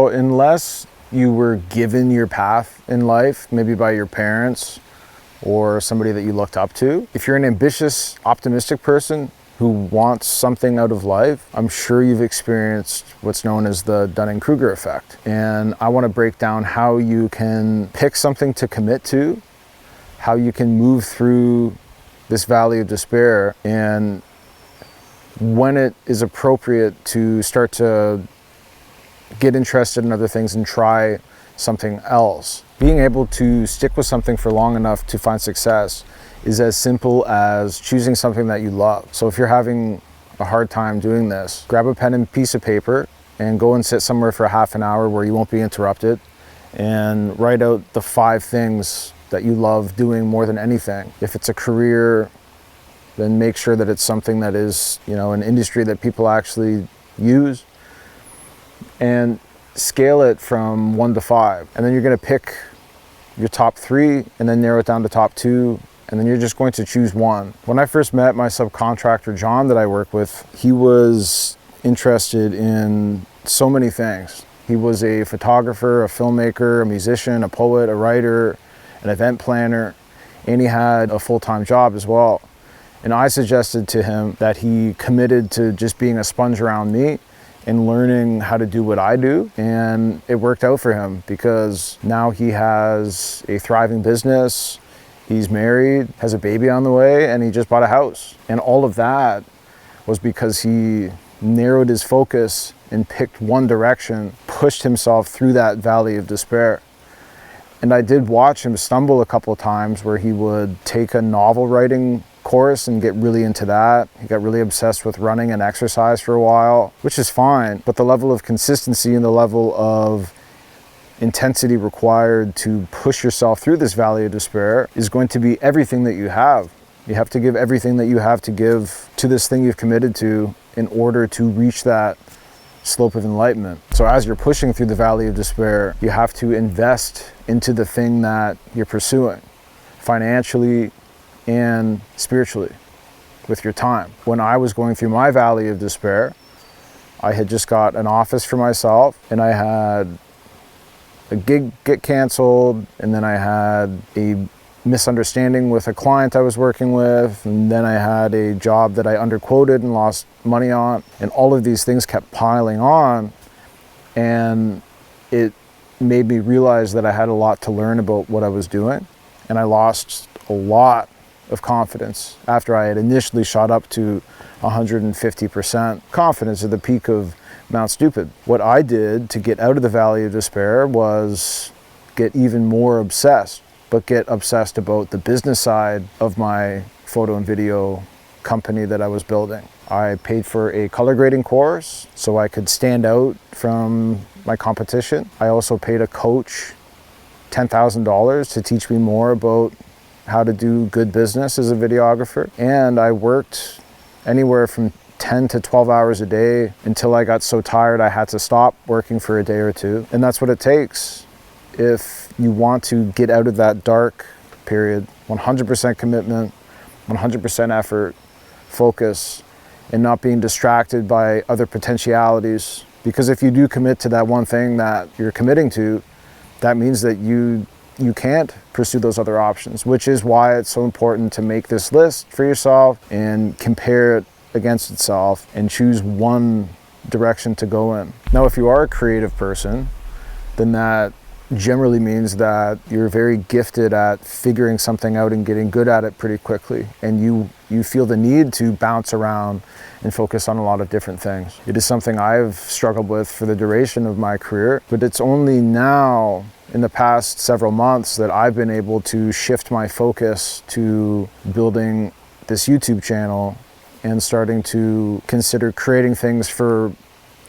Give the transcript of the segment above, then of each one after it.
Unless you were given your path in life, maybe by your parents or somebody that you looked up to, if you're an ambitious, optimistic person who wants something out of life, I'm sure you've experienced what's known as the Dunning Kruger Effect. And I want to break down how you can pick something to commit to, how you can move through this valley of despair, and when it is appropriate to start to get interested in other things and try something else. Being able to stick with something for long enough to find success is as simple as choosing something that you love. So if you're having a hard time doing this, grab a pen and piece of paper and go and sit somewhere for half an hour where you won't be interrupted and write out the 5 things that you love doing more than anything. If it's a career, then make sure that it's something that is, an industry that people actually use, and scale it from 1 to 5. And then you're going to pick your top 3 and then narrow it down to top 2. And then you're just going to choose one. When I first met my subcontractor, John, that I work with, he was interested in so many things. He was a photographer, a filmmaker, a musician, a poet, a writer, an event planner, and he had a full-time job as well. And I suggested to him that he committed to just being a sponge around me and learning how to do what I do. And it worked out for him because now he has a thriving business. He's married, has a baby on the way, and he just bought a house. And all of that was because he narrowed his focus and picked one direction, pushed himself through that valley of despair. And I did watch him stumble a couple of times where he would take a novel writing course and get really into that. He got really obsessed with running and exercise for a while, which is fine, but the level of consistency and the level of intensity required to push yourself through this valley of despair is going to be everything that you have. You have to give everything that you have to give to this thing you've committed to in order to reach that slope of enlightenment. So as you're pushing through the valley of despair, you have to invest into the thing that you're pursuing, financially and spiritually, with your time. When I was going through my valley of despair, I had just got an office for myself, and I had a gig get canceled, and then I had a misunderstanding with a client I was working with, and then I had a job that I underquoted and lost money on, and all of these things kept piling on, and it made me realize that I had a lot to learn about what I was doing, and I lost a lot of confidence after I had initially shot up to 150% confidence at the peak of Mount Stupid. What I did to get out of the valley of despair was get even more obsessed, but get obsessed about the business side of my photo and video company that I was building. I paid for a color grading course so I could stand out from my competition. I also paid a coach $10,000 to teach me more about how to do good business as a videographer. And I worked anywhere from 10 to 12 hours a day until I got so tired I had to stop working for a day or two. And that's what it takes if you want to get out of that dark period. 100% commitment, 100% effort, focus, and not being distracted by other potentialities. Because if you do commit to that one thing that you're committing to, that means that you can't pursue those other options, which is why it's so important to make this list for yourself and compare it against itself and choose one direction to go in. Now, if you are a creative person, then that generally means that you're very gifted at figuring something out and getting good at it pretty quickly, and you feel the need to bounce around and focus on a lot of different things. It is something I've struggled with for the duration of my career, but it's only now in the past several months that I've been able to shift my focus to building this YouTube channel and starting to consider creating things for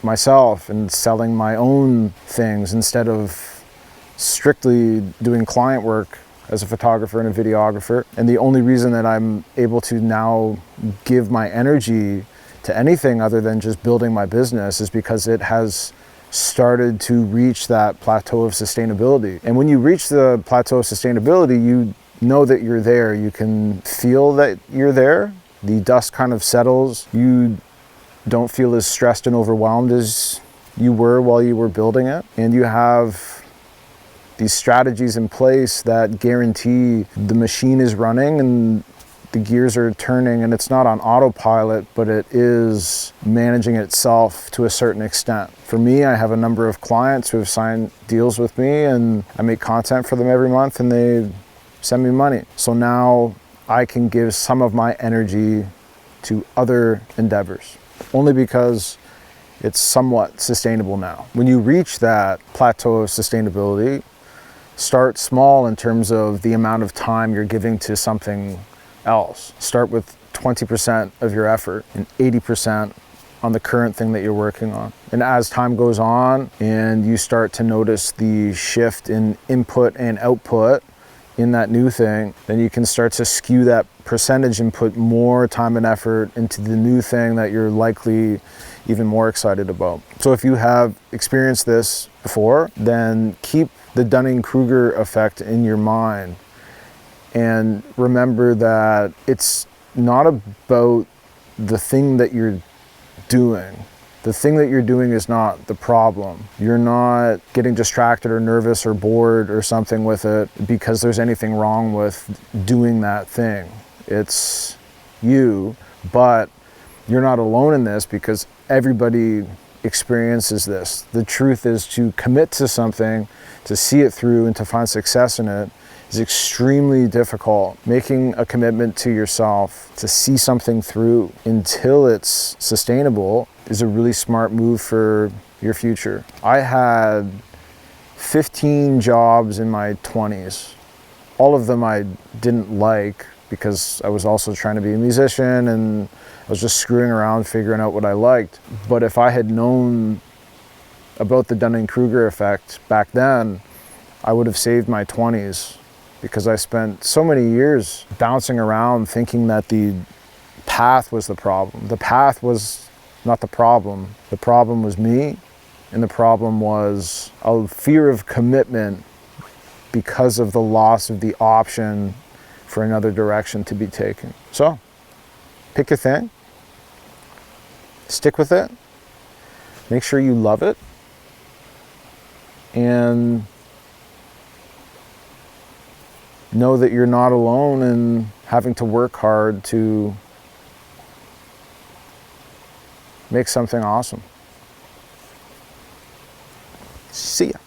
myself and selling my own things instead of strictly doing client work as a photographer and a videographer. And the only reason that I'm able to now give my energy to anything other than just building my business is because it has started to reach that plateau of sustainability. And when you reach the plateau of sustainability, you know that you're there. You can feel that you're there. The dust kind of settles. You don't feel as stressed and overwhelmed as you were while you were building it, and you have these strategies in place that guarantee the machine is running and the gears are turning, and it's not on autopilot, but it is managing itself to a certain extent. For me, I have a number of clients who have signed deals with me, and I make content for them every month, and they send me money. So now I can give some of my energy to other endeavors, only because it's somewhat sustainable now. When you reach that plateau of sustainability, start small in terms of the amount of time you're giving to something else. Start with 20% of your effort and 80% on the current thing that you're working on. And as time goes on and you start to notice the shift in input and output in that new thing, then you can start to skew that percentage and put more time and effort into the new thing that you're likely even more excited about. So if you have experienced this before, then keep the Dunning Kruger effect in your mind. And remember that it's not about the thing that you're doing. The thing that you're doing is not the problem. You're not getting distracted or nervous or bored or something with it because there's anything wrong with doing that thing. It's you, but you're not alone in this because everybody experiences this. The truth is, to commit to something, to see it through and to find success in it is extremely difficult. Making a commitment to yourself to see something through until it's sustainable is a really smart move for your future. I had 15 jobs in my 20s. All of them I didn't like because I was also trying to be a musician and I was just screwing around figuring out what I liked. But if I had known about the Dunning Kruger effect back then, I would have saved my 20s, because I spent so many years bouncing around thinking that the path was the problem. The path was not the problem. The problem was me, and the problem was a fear of commitment because of the loss of the option for another direction to be taken. So, pick your thing, stick with it, make sure you love it, and know that you're not alone in having to work hard to make something awesome. See ya.